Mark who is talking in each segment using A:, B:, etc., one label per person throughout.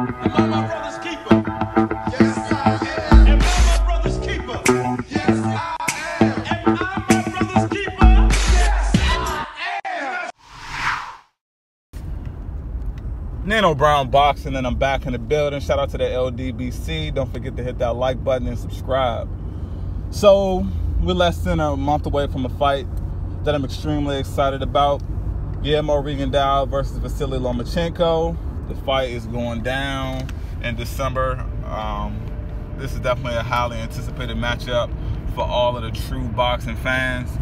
A: Am I my brother's keeper? Yes, I am. Am I my brother's keeper? Yes, I am. Am I my brother's keeper? Yes, I am.
B: Nino Brown Boxing, and I'm back in the building. Shout out to the LDBC. Don't forget to hit that like button and subscribe. So, we're less than a month away from a fight that I'm extremely excited about. Rigondeaux versus Vasily Lomachenko. The fight is going down in December. This is definitely a highly anticipated matchup for all of the true boxing fans.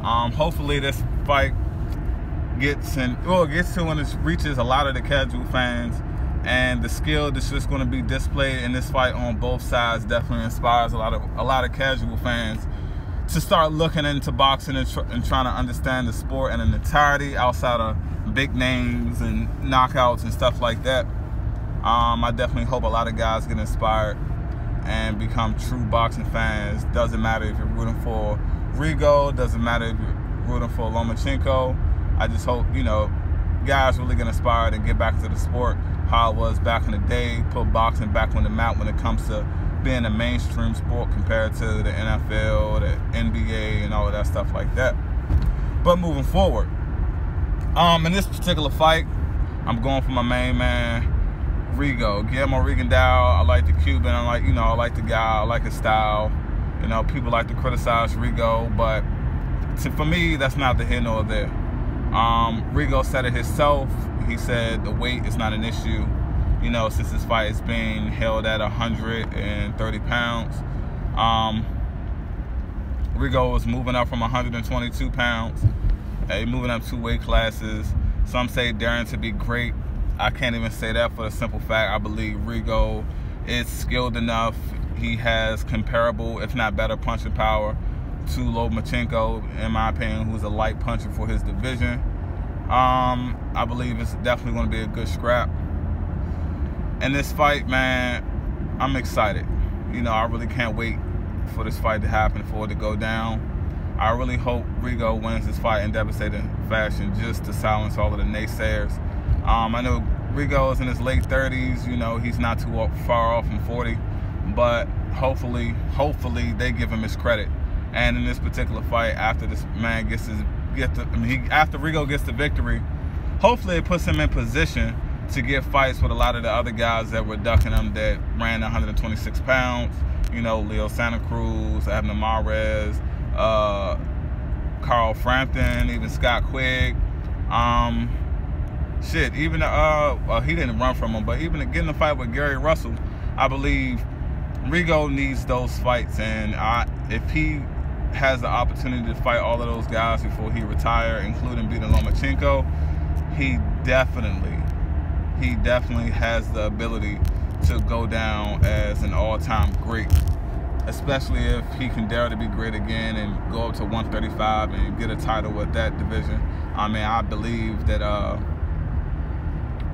B: Hopefully this fight gets to and it reaches a lot of the casual fans, and the skill that's just going to be displayed in this fight on both sides definitely inspires a lot of casual fans to start looking into boxing and trying to understand the sport in an entirety outside of big names and knockouts and stuff like that. I definitely hope a lot of guys get inspired and become true boxing fans. Doesn't matter if you're rooting for Rigo, doesn't matter if you're rooting for Lomachenko. I just hope, guys really get inspired and get back to the sport how it was back in the day, put boxing back on the map when it comes to being a mainstream sport compared to the NFL, the NBA, and all of that stuff like that. But moving forward, in this particular fight, I'm going for my main man, Rigondeaux. I like the Cuban. I like the guy. I like his style. People like to criticize Rigo, but for me, that's not the here nor there. Rigo said it himself. He said the weight is not an issue. Since this fight is being held at 130 pounds. Rigo was moving up from 122 pounds. Moving up 2 weight classes. Some say daring to be great. I can't even say that for the simple fact I believe Rigo is skilled enough. He has comparable, if not better, punching power to Lomachenko, in my opinion, who's a light puncher for his division. I believe it's definitely going to be a good scrap. And this fight, man, I'm excited. I really can't wait for this fight to happen, for it to go down. I really hope Rigo wins this fight in devastating fashion just to silence all of the naysayers. I know Rigo is in his late 30s. He's not too far off from 40. But hopefully they give him his credit. And in this particular fight, after this man after Rigo gets the victory, hopefully it puts him in position to get fights with a lot of the other guys that were ducking him that ran 126 pounds. Leo Santa Cruz, Abner Mares, Carl Frampton, even Scott Quigg. Even he didn't run from him, but even getting the fight with Gary Russell, I believe Rigo needs those fights, and if he has the opportunity to fight all of those guys before he retire, including beating Lomachenko, he definitely has the ability to go down as an all-time great, especially if he can dare to be great again and go up to 135 and get a title with that division. I believe that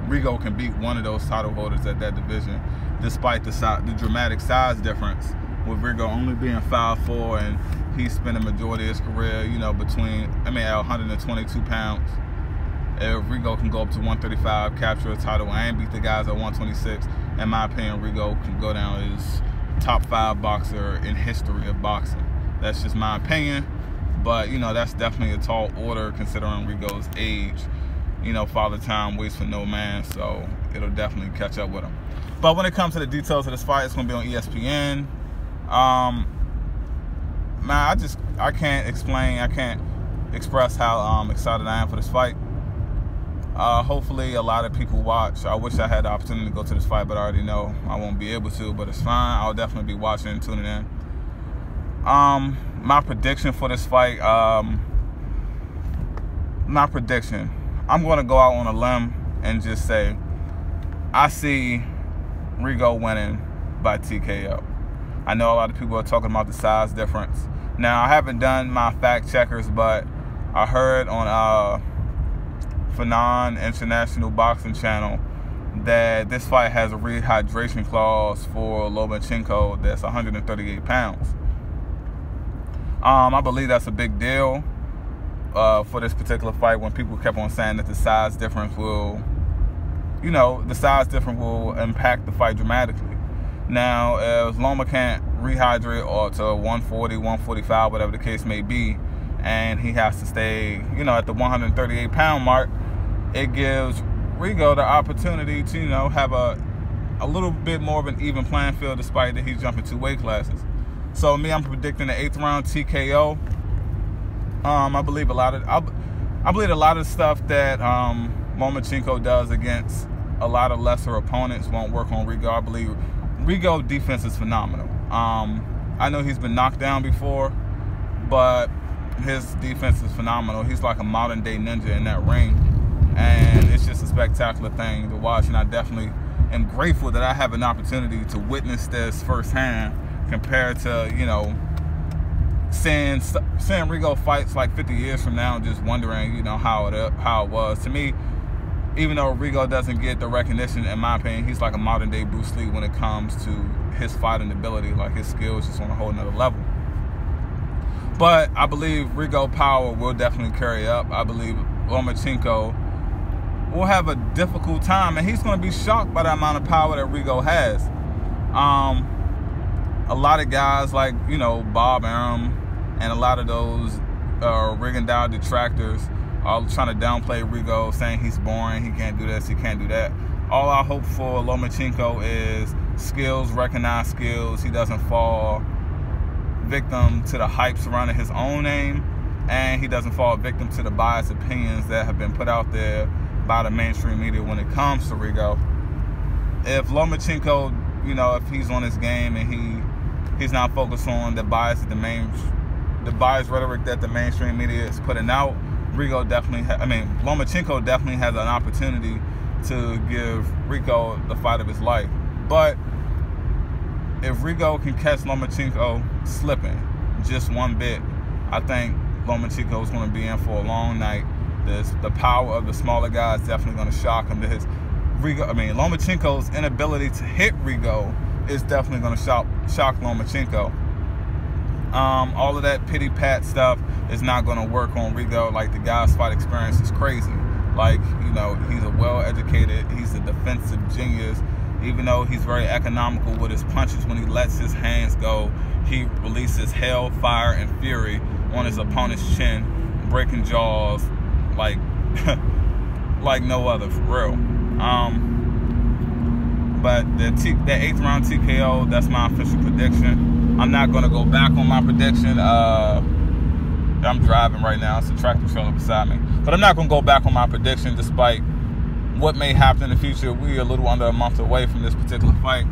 B: Rigo can beat one of those title holders at that division, despite the dramatic size difference, with Rigo only being 5'4", and he spent a majority of his career, at 122 pounds. If Rigo can go up to 135, capture a title, and beat the guys at 126, in my opinion, Rigo can go down as top 5 boxer in history of boxing. That's just my opinion, but that's definitely a tall order considering Rigo's age. Father time waits for no man, so it'll definitely catch up with him. But when it comes to the details of this fight, it's going to be on ESPN. Man, I can't express how excited I am for this fight. Hopefully a lot of people watch. I wish I had the opportunity to go to this fight, but I already know I won't be able to, but it's fine. I'll definitely be watching and tuning in. My prediction for this fight, I'm going to go out on a limb and just say I see Rigo winning by TKO. I know a lot of people are talking about the size difference. Now, I haven't done my fact checkers, but I heard on Fanon International Boxing Channel that this fight has a rehydration clause for Lomachenko that's 138 pounds. I believe that's a big deal for this particular fight, when people kept on saying that the size difference will you know, the size difference will impact the fight dramatically. Now, if Loma can't rehydrate or to 140, 145, whatever the case may be, and he has to stay, you know, at the 138-pound mark, it gives Rigo the opportunity to, you know, have a little bit more of an even playing field, despite that he's jumping 2 weight classes. So me, I'm predicting the 8th round TKO. I believe a lot of stuff that Lomachenko does against a lot of lesser opponents won't work on Rigo. I believe Rigo defense is phenomenal. I know he's been knocked down before, but his defense is phenomenal. He's like a modern day ninja in that ring, and it's just a spectacular thing to watch. And I definitely am grateful that I have an opportunity to witness this firsthand, compared to, you know, seeing Rigo fights like 50 years from now and just wondering, you know, how it was. To me, even though Rigo doesn't get the recognition, in my opinion, he's like a modern day Bruce Lee when it comes to his fighting ability. Like, his skill is just on a whole nother level. But I believe Rigo power will definitely carry up. I believe Lomachenko will have a difficult time, and he's going to be shocked by the amount of power that Rigo has. A lot of guys like, you know, Bob Arum and a lot of those Rigondeaux detractors are trying to downplay Rigo, saying he's boring, he can't do this, he can't do that. All I hope for Lomachenko is skills, recognized skills. He doesn't fall victim to the hype surrounding his own name, and he doesn't fall victim to the biased opinions that have been put out there by the mainstream media when it comes to Rigo. If Lomachenko, you know, if he's on his game and he's not focused on the bias the biased rhetoric that the mainstream media is putting out, Rigo definitely, Lomachenko definitely has an opportunity to give Rigo the fight of his life. But if Rigo can catch Lomachenko slipping just one bit, I think Lomachenko is going to be in for a long night. The power of the smaller guy is definitely going to shock him. Lomachenko's inability to hit Rigo is definitely going to shock Lomachenko. All of that pity pat stuff is not going to work on Rigo. Like, the guy's fight experience is crazy. Like, you know, he's a well-educated, he's a defensive genius. Even though he's very economical with his punches, when he lets his hands go, he releases hell, fire, and fury on his opponent's chin, breaking jaws like like no other, for real. But the 8th round TKO, that's my official prediction. I'm not going to go back on my prediction. I'm driving right now. It's a tractor trailer beside me. But I'm not going to go back on my prediction, despite what may happen in the future. We're a little under a month away from this particular fight.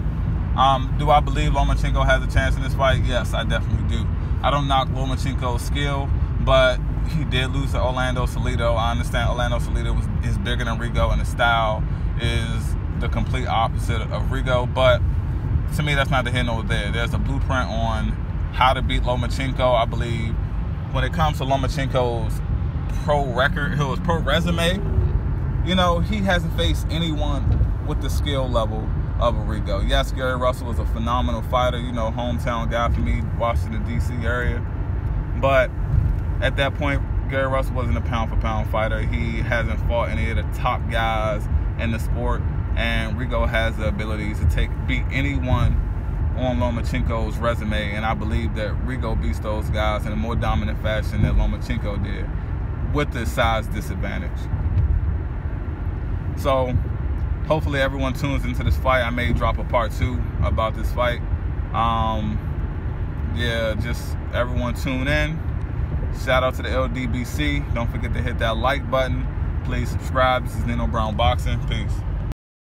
B: Do I believe Lomachenko has a chance in this fight? Yes, I definitely do. I don't knock Lomachenko's skill, but he did lose to Orlando Salido. I understand Orlando Salido is bigger than Rigo, and the style is the complete opposite of Rigo. But to me, that's not the here nor there. There's a blueprint on how to beat Lomachenko. I believe when it comes to Lomachenko's pro record, his pro resume, you know, he hasn't faced anyone with the skill level of a Rigo. Yes, Gary Russell was a phenomenal fighter, you know, hometown guy for me, Washington, D.C. area. But at that point, Gary Russell wasn't a pound-for-pound fighter. He hasn't fought any of the top guys in the sport. And Rigo has the ability to beat anyone on Lomachenko's resume. And I believe that Rigo beats those guys in a more dominant fashion than Lomachenko did, with the size disadvantage. So hopefully everyone tunes into this fight. I may drop a part 2 about this fight. Yeah, just everyone tune in. Shout out to the LDBC. Don't forget to hit that like button. Please subscribe. This is Nino Brown Boxing. Peace.